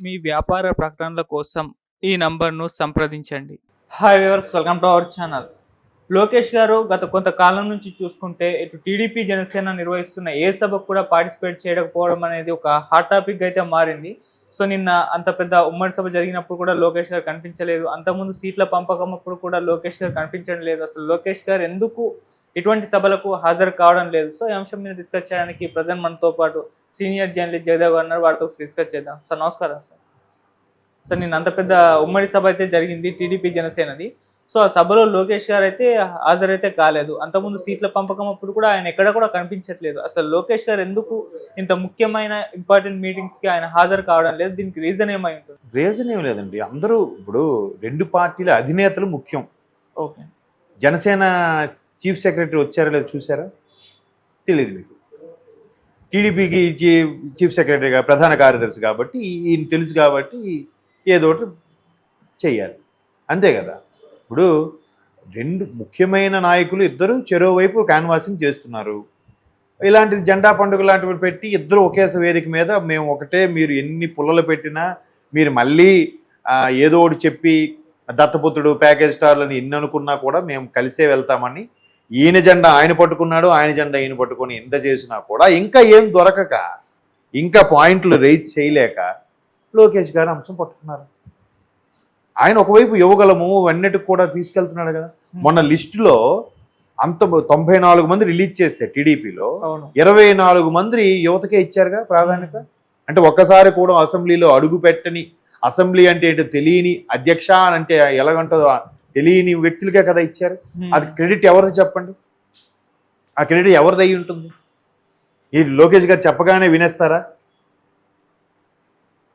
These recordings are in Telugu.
మీ వ్యాపార ప్రకటనల కోసం ఈ నంబర్ను సంప్రదించండి. Hi viewers, welcome to our channel. Lokesh గారు గత కొంతకాలం నుంచి చూసుకుంటే ఇటు టీడీపీ, జనసేన నిర్వహిస్తున్న ఏ సభకు కూడా పార్టిసిపేట్ చేయకపోవడం అనేది ఒక హాట్ టాపిక్ అయితే మారింది. సో నిన్న అంత పెద్ద ఉమ్మడి సభ జరిగినప్పుడు కూడా లోకేష్ గారు కనిపించలేదు. అంతకుముందు సీట్ల పంపకం అప్పుడు కూడా లోకేష్ గారు కనిపించడం లేదు. అసలు లోకేష్ గారు ఎందుకు ఇటువంటి సభలకు హాజరు కావడం లేదు? సో ఈ అంశం మీద డిస్కస్ చేయడానికి ప్రజెంట్ మనతో పాటు సీనియర్ జర్నలిస్ట్ జయదేవ్ గారు ఉన్నారు. వారితో డిస్కస్ చేద్దాం. సార్ నమస్కారం. సార్ నిన్న అంత పెద్ద ఉమ్మడి సభ అయితే జరిగింది టీడీపీ జనసేనది. సో ఆ సభలో లోకేష్ గారు అయితే హాజరైతే కాలేదు. అంతకుముందు సీట్ల పంపకం అప్పుడు కూడా ఆయన ఎక్కడ కూడా కనిపించట్లేదు. అసలు లోకేష్ గారు ఎందుకు ఇంత ముఖ్యమైన ఇంపార్టెంట్ మీటింగ్స్కి ఆయన హాజరు కావడం లేదు? దీనికి రీజన్ ఏమై ఉంటుంది? రీజన్ ఏం లేదండి. అందరూ ఇప్పుడు రెండు పార్టీల అధినేతలు ముఖ్యం. ఓకే. జనసేన చీఫ్ సెక్రటరీ వచ్చారా లేదా చూసారా? తెలియదు మీకు. టీడీపీకి చీఫ్ సెక్రటరీగా ప్రధాన కార్యదర్శి కాబట్టి ఈయన తెలుసు కాబట్టి ఏదో ఒకటి చెయ్యాలి, అంతే కదా. ఇప్పుడు రెండు ముఖ్యమైన నాయకులు ఇద్దరు చెరోవైపు క్యాన్వాసింగ్ చేస్తున్నారు. ఇలాంటిది జెండా పండుగ లాంటివి పెట్టి ఇద్దరు ఒకే వేదిక మీద మేము ఒకటే, మీరు ఎన్ని పుల్లలు పెట్టినా మీరు మళ్ళీ ఏదో ఒకటి చెప్పి దత్తపుత్రుడు ప్యాకేజ్ స్టార్లని ఎన్ని అనుకున్నా కూడా మేము కలిసే వెళ్తామని ఈయన జెండా ఆయన పట్టుకున్నాడు, ఆయన జెండా ఈయన పట్టుకొని ఎంత చేసినా కూడా ఇంకా ఏం దొరకక, ఇంకా పాయింట్లు రైజ్ చేయలేక లోకేష్ గారు అంశం పట్టుకున్నారు. ఆయన ఒకవైపు యువగలము అన్నిటికి కూడా తీసుకెళ్తున్నాడు కదా. మొన్న లిస్టులో 94 మంది రిలీజ్ చేస్తే టీడీపీలో 24 మంది యువతకే ఇచ్చారుగా ప్రాధాన్యత. అంటే ఒక్కసారి కూడా అసెంబ్లీలో అడుగు పెట్టని, అసెంబ్లీ అంటే ఏంటో తెలియని, అధ్యక్ష అంటే ఎలాగంటుందో తెలియని వ్యక్తులకే కదా ఇచ్చారు. అది క్రెడిట్ ఎవరిది చెప్పండి? ఆ క్రెడిట్ ఎవరిది అయి ఉంటుంది? ఈ లోకేష్ గారు చెప్పగానే వినేస్తారా?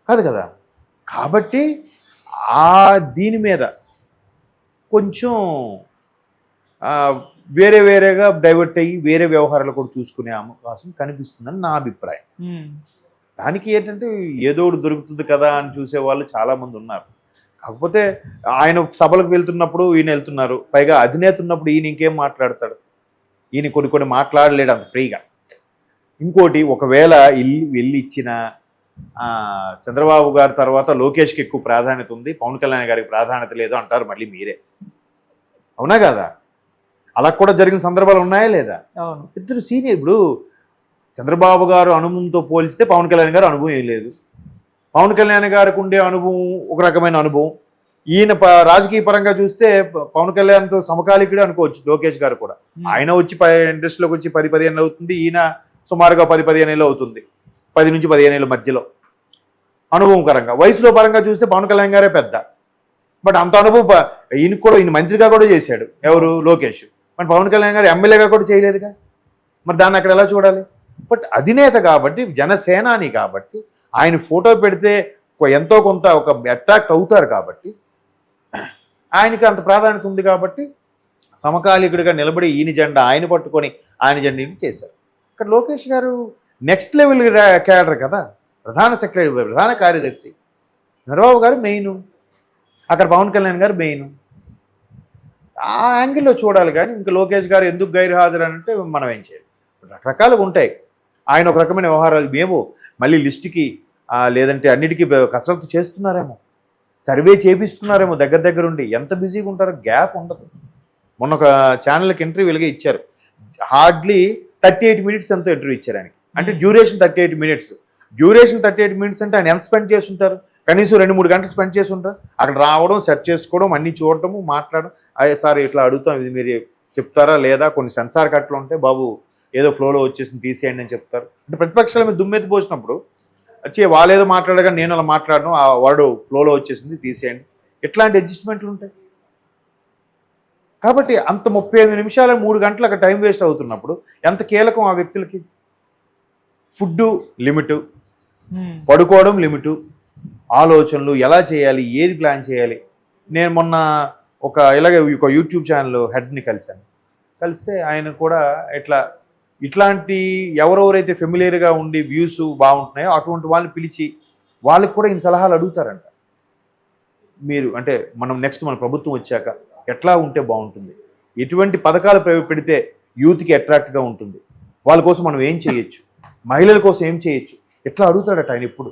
కాదు కదా. కాబట్టి దీని మీద కొంచెం వేరేగా డైవర్ట్ అయ్యి వేరే వ్యవహారాలు కూడా చూసుకునే అవకాశం కనిపిస్తుందని నా అభిప్రాయం. దానికి ఏంటంటే ఏదో ఒకటి దొరుకుతుంది కదా అని చూసే వాళ్ళు చాలామంది ఉన్నారు. కాకపోతే ఆయన సభలకు వెళ్తున్నప్పుడు ఈయన వెళ్తున్నారు, పైగా అధినేత ఉన్నప్పుడు ఈయన ఇంకేం మాట్లాడతాడు? ఈయన కొన్ని మాట్లాడలేడు అంత ఫ్రీగా. ఇంకోటి, ఒకవేళ వెళ్ళి ఇచ్చిన చంద్రబాబు గారి తర్వాత లోకేష్కి ఎక్కువ ప్రాధాన్యత ఉంది, పవన్ కళ్యాణ్ గారికి ప్రాధాన్యత లేదు అంటారు మళ్ళీ మీరే. అవునా కదా? అలా కూడా జరిగిన సందర్భాలు ఉన్నాయా లేదా? ఇద్దరు సీనియర్. ఇప్పుడు చంద్రబాబు గారు అనుభవంతో పోల్చితే పవన్ కళ్యాణ్ గారు అనుభవం ఏం లేదు. పవన్ కళ్యాణ్ గారికి ఉండే అనుభవం ఒక రకమైన అనుభవం. ఈయన రాజకీయ పరంగా చూస్తే పవన్ కళ్యాణ్తో సమకాలికుడే అనుకోవచ్చు లోకేష్ గారు కూడా. ఆయన వచ్చి ఇండస్ట్రీలోకి వచ్చి 10-15 ఏళ్ళు అవుతుంది, ఈయన సుమారుగా 10-15 ఏళ్ళు అవుతుంది, 10 నుంచి 15 ఏళ్ళ మధ్యలో అనుభవకరంగా. వయసులో పరంగా చూస్తే పవన్ కళ్యాణ్ గారే పెద్ద. బట్ అంత అనుభవం ఈయన మంత్రిగా కూడా చేశాడు. ఎవరు? లోకేష్. మరి పవన్ కళ్యాణ్ గారు ఎమ్మెల్యేగా కూడా చేయలేదుగా. మరి దాన్ని అక్కడ ఎలా చూడాలి? బట్ అధినేత కాబట్టి, జనసేనాని కాబట్టి, ఆయన ఫోటో పెడితే ఎంతో కొంత ఒక అట్రాక్ట్ అవుతారు కాబట్టి, ఆయనకి అంత ప్రాధాన్యత ఉంది కాబట్టి సమకాలికుడిగా నిలబడి ఈయన జెండా ఆయన పట్టుకొని ఆయన జెండాని చేశారు. ఇక్కడ లోకేష్ గారు నెక్స్ట్ లెవెల్ క్యాడర్ కదా, ప్రధాన సెక్రటరీ, ప్రధాన కార్యదర్శి. చంద్రబాబు గారు మెయిన్, అక్కడ పవన్ కళ్యాణ్ గారు మెయిన్. ఆ యాంగిల్లో చూడాలి. కానీ ఇంకా లోకేష్ గారు ఎందుకు గైర్హాజరు అంటే మనం ఏం చేయాలి? రకరకాలుగా ఉంటాయి. ఆయన ఒక రకమైన వ్యవహారాలు మేము మళ్ళీ లిస్టుకి లేదంటే అన్నిటికీ కసరత్తు చేస్తున్నారేమో, సర్వే చేపిస్తున్నారేమో దగ్గరుండి. ఎంత బిజీగా ఉంటారో గ్యాప్ ఉండదు. మొన్న ఒక ఛానల్కి ఇంటర్వ్యూ ఇలాగే ఇచ్చారు. హార్డ్లీ 38 మినిట్స్ ఎంతో ఇంటర్వ్యూ ఇచ్చారు ఆయనకి. అంటే డ్యూరేషన్ 38 మినిట్స్. డ్యూరేషన్ 38 మినిట్స్ అంటే ఆయన ఎంత స్పెండ్ చేసి ఉంటారు? కనీసం 2-3 గంటలు స్పెండ్ చేసి ఉంటారు. అక్కడ రావడం, సెర్చ్ చేసుకోవడం, అన్నీ చూడటము, మాట్లాడడం. అయ్యే సార్ ఇట్లా అడుగుతాం, ఇది మీరు చెప్తారా లేదా? కొన్ని సెన్సార్ కట్లు ఉంటాయి, బాబు ఏదో ఫ్లోలో వచ్చేసింది తీసేయండి అని చెప్తారు. అంటే ప్రతిపక్షాల మీద దుమ్మెత్తి పోసినప్పుడు వాళ్ళేదో మాట్లాడగా నేను అలా మాట్లాడను, ఆ వర్డ్ ఫ్లోలో వచ్చేసింది తీసేయండి, ఇట్లాంటి అడ్జస్ట్మెంట్లు ఉంటాయి. కాబట్టి అంత 35 నిమిషాలు 3 గంటలు అక్కడ టైం వేస్ట్ అవుతున్నప్పుడు ఎంత కీలకం ఆ వ్యక్తులకి? ఫుడ్డు లిమిటు, పడుకోవడం లిమిటు, ఆలోచనలు ఎలా చేయాలి, ఏది ప్లాన్ చేయాలి. నేను మొన్న ఇలాగే ఒక యూట్యూబ్ ఛానల్ హెడ్ని కలిస్తే ఆయన కూడా ఇట్లాంటి ఎవరెవరైతే ఫెమిలియర్గా ఉండి వ్యూస్ బాగుంటున్నాయో అటువంటి వాళ్ళని పిలిచి వాళ్ళకి కూడా ఈయన సలహాలు అడుగుతారంట. మీరు అంటే మన ప్రభుత్వం వచ్చాక ఎట్లా ఉంటే బాగుంటుంది, ఎటువంటి పథకాలు పెడితే యూత్కి అట్రాక్ట్గా ఉంటుంది, వాళ్ళ కోసం మనం ఏం చేయొచ్చు, మహిళల కోసం ఏం చేయొచ్చు, ఎట్లా అడుగుతాడట ఆయన. ఇప్పుడు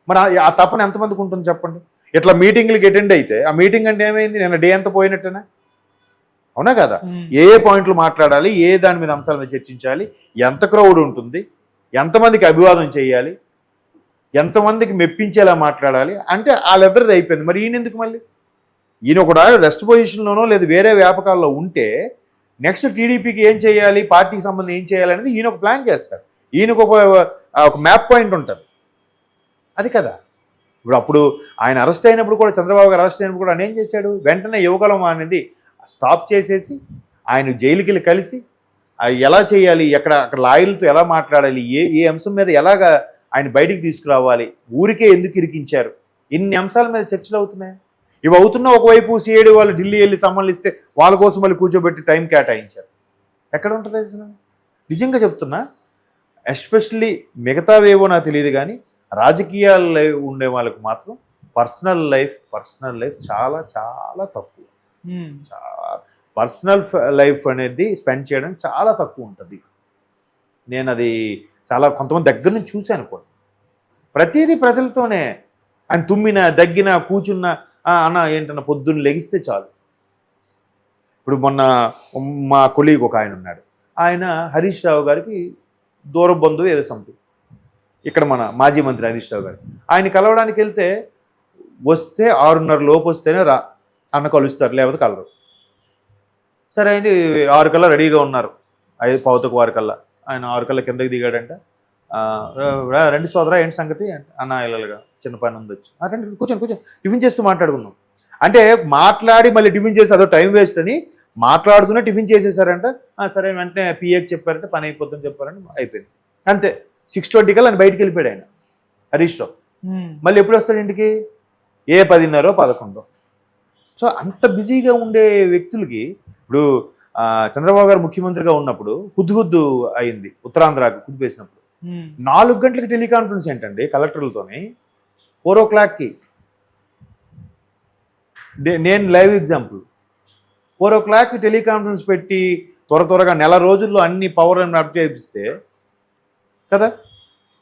మరి ఆ తపన ఎంతమందికి ఉంటుంది చెప్పండి. ఇట్లా మీటింగ్లకి అటెండ్ అయితే ఆ మీటింగ్ అంటే ఏమైంది, నేను డే అంతా పోయినట్టేనా? అవునా కదా? ఏ పాయింట్లు మాట్లాడాలి, ఏ దాని మీద అంశాల మీద చర్చించాలి, ఎంత క్రౌడ్ ఉంటుంది, ఎంతమందికి అభివాదం చేయాలి, ఎంతమందికి మెప్పించేలా మాట్లాడాలి అంటే వాళ్ళిద్దరిది అయిపోయింది. మరి ఈయన ఎందుకు మళ్ళీ? ఈయన కూడా రెస్ట్ పొజిషన్లోనో లేదు వేరే వ్యాపకాల్లో ఉంటే నెక్స్ట్ టీడీపీకి ఏం చేయాలి, పార్టీకి సంబంధం ఏం చేయాలి అనేది ఈయన ఒక ప్లాన్ చేస్తారు. ఈయనకు ఒక మ్యాప్ పాయింట్ ఉంటుంది. అది కదా. అప్పుడు ఆయన అరెస్ట్ అయినప్పుడు కూడా, చంద్రబాబు గారు అరెస్ట్ అయినప్పుడు కూడా ఆయన ఏం చేశాడు, వెంటనే యువగలం అనేది స్టాప్ చేసేసి ఆయన జైలుకి వెళ్ళి కలిసి ఎలా చేయాలి, అక్కడ లాయర్లతో ఎలా మాట్లాడాలి, ఏ అంశం మీద ఎలాగా ఆయన బయటికి తీసుకురావాలి, ఊరికే ఎందుకు ఇరికించారు, ఇన్ని అంశాల మీద చర్చలు అవుతున్నాయి. ఇవి అవుతున్నా ఒకవైపు సిఐడి వాళ్ళు ఢిల్లీ వెళ్ళి సమ్మన్లు ఇస్తే వాళ్ళ కోసం మళ్ళీ కూర్చోబెట్టి టైం కేటాయించారు. ఎక్కడ ఉంటుంది అసలు? నిజంగా చెప్తున్నా, ఎస్పెషల్లీ మిగతావేవో నాకు తెలియదు కానీ రాజకీయాల్లో ఉండే వాళ్ళకి మాత్రం పర్సనల్ లైఫ్ చాలా చాలా తక్కువ. పర్సనల్ లైఫ్ అనేది స్పెండ్ చేయడం చాలా తక్కువ ఉంటుంది. నేను అది చాలా కొంతమంది దగ్గర నుంచి చూశాను కూడా. ప్రతిదీ ప్రజలతోనే. ఆయన తుమ్మిన, దగ్గిన, కూర్చున్న అన్న ఏంటన్న పొద్దున్న లెగిస్తే చాలు. ఇప్పుడు మొన్న మా కొలీగ్ ఒక ఆయన ఉన్నాడు, ఆయన హరీష్ రావు గారికి దూర బంధువు ఏదో సంథింగ్, ఇక్కడ మన మాజీ మంత్రి హరీష్ రావు గారు. ఆయన కలవడానికి వెళ్తే వస్తే 6:30 లోపు వస్తేనే అన్న కలుస్తారు, లేకపోతే కలరు. సరే అండి, 6 కల్లా రెడీగా ఉన్నారు, 5:15 కల్లా. ఆయన 6 కల్లా కిందకి దిగాడంట. రండి సోదరా ఏంటి సంగతి అన్న, ఇళ్ళగా చిన్న పని ఉంది వచ్చి, రండి కూర్చొని టిఫిన్ చేస్తూ మాట్లాడుకుందాం అంటే, మాట్లాడి మళ్ళీ టిఫిన్ చేసి అదో టైం వేస్ట్ అని మాట్లాడుతూనే టిఫిన్ చేసేసారంట. సరే వెంటనే పిఏకి చెప్పారంటే పని అయిపోతుందని చెప్పారంటే అయిపోయింది అంతే. 6:20 కల్లా ఆయన బయటికి వెళ్ళిపోయాడు ఆయన హరీష్ రావు. మళ్ళీ ఎప్పుడు వస్తాడు ఇంటికి? 10:30, 11. సో అంత బిజీగా ఉండే వ్యక్తులకి ఇప్పుడు చంద్రబాబు గారు ముఖ్యమంత్రిగా ఉన్నప్పుడు హుద్దు అయింది, ఉత్తరాంధ్రకి కుదిపేసినప్పుడు 4 గంటలకి టెలికాన్ఫరెన్స్ ఏంటండి కలెక్టర్లతోని, 4 o'clockకి. నేను లైవ్ ఎగ్జాంపుల్, 4 o'clockకి టెలికాన్ఫరెన్స్ పెట్టి త్వరగా నెల రోజుల్లో అన్ని పవర్ అప్ చేపిస్తే కదా,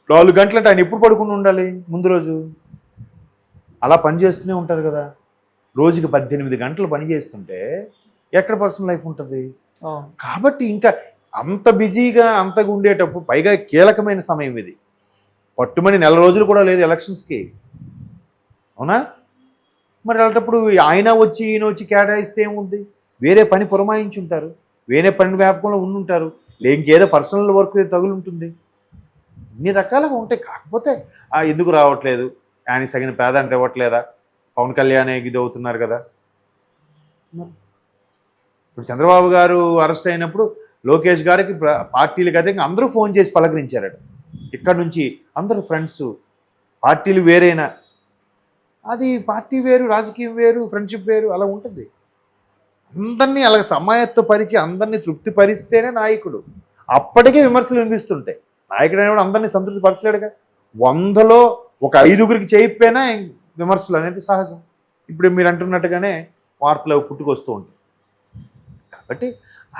4 గంటలంటే ఆయన ఎప్పుడు పడుకుని ఉండాలి ముందు రోజు? అలా పనిచేస్తూనే ఉంటారు కదా. రోజుకి 18 గంటలు పని చేస్తుంటే ఎక్కడ పర్సనల్ లైఫ్ ఉంటుంది? కాబట్టి ఇంకా అంత బిజీగా అంతగా ఉండేటప్పుడు, పైగా కీలకమైన సమయం ఇది, పట్టుమని నెల రోజులు కూడా లేదు ఎలక్షన్స్కి, అవునా? మరి అలాంటప్పుడు ఆయన వచ్చి ఈయన వచ్చి కేటాయిస్తే ఏముంది? వేరే పని పురమాయించి ఉంటారు, వేరే పని వ్యాపకంలో ఉండుంటారు, ఇంకేదో పర్సనల్ వర్క్ తగులుంటుంది, ఇన్ని రకాలుగా ఉంటాయి. కాకపోతే ఎందుకు రావట్లేదు, ఆయనకి తగిన ప్రాధాన్యత ఇవ్వట్లేదా, పవన్ కళ్యాణ్ ఇది అవుతున్నారు కదా. ఇప్పుడు చంద్రబాబు గారు అరెస్ట్ అయినప్పుడు లోకేష్ గారికి పార్టీలకు అదే అందరూ ఫోన్ చేసి పలకరించారట. ఇక్కడ నుంచి అందరూ ఫ్రెండ్స్, పార్టీలు వేరేనా, అది పార్టీ వేరు, రాజకీయం వేరు, ఫ్రెండ్షిప్ వేరు, అలా ఉంటుంది. అందరినీ అలా సమాయత్తపరిచి అందరినీ తృప్తిపరిస్తేనే నాయకుడు. అప్పటికే విమర్శలు వినిపిస్తుంటాయి. నాయకుడు అనేవాడు అందరినీ సంతృప్తి పరచలేడుగా. 100లో ఒక 5గురికి చేయకపోయినా విమర్శలు అనేది సహజం. ఇప్పుడు మీరు అంటున్నట్టుగానే వార్తలు పుట్టుకొస్తూ ఉంటాయి. కాబట్టి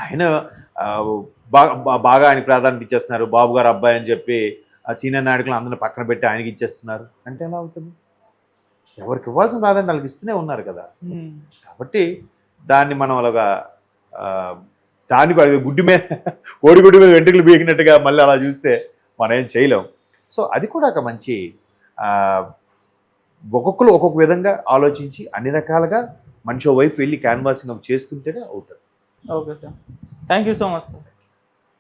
ఆయన బాగా ఆయన ప్రాధాన్యత ఇచ్చేస్తున్నారు. బాబు గారు అబ్బాయి అని చెప్పి ఆ సీనియర్ నాయకులను అందరిని పక్కన పెట్టి ఆయనకి ఇచ్చేస్తున్నారు అంటే ఎలా అవుతుంది? ఎవరికి ఇవ్వాల్సిన ప్రాధాన్యత వాళ్ళకి ఇస్తూనే ఉన్నారు కదా. కాబట్టి దాన్ని మనం అలాగా దాన్ని గుడ్డి మీద కోడిగుడ్డి మీద వెంట్రుకలు బీకినట్టుగా మళ్ళీ అలా చూస్తే మనం ఏం చేయలేం. సో అది కూడా ఒక మంచి, ఒక్కొక్కరు ఒక్కొక్క విధంగా ఆలోచించి అన్ని రకాలుగా మనిషి వైపు వెళ్ళి క్యాన్వాసింగ్ చేస్తుంటేనే అవుతుంది. Okay sir, thank you so much sir.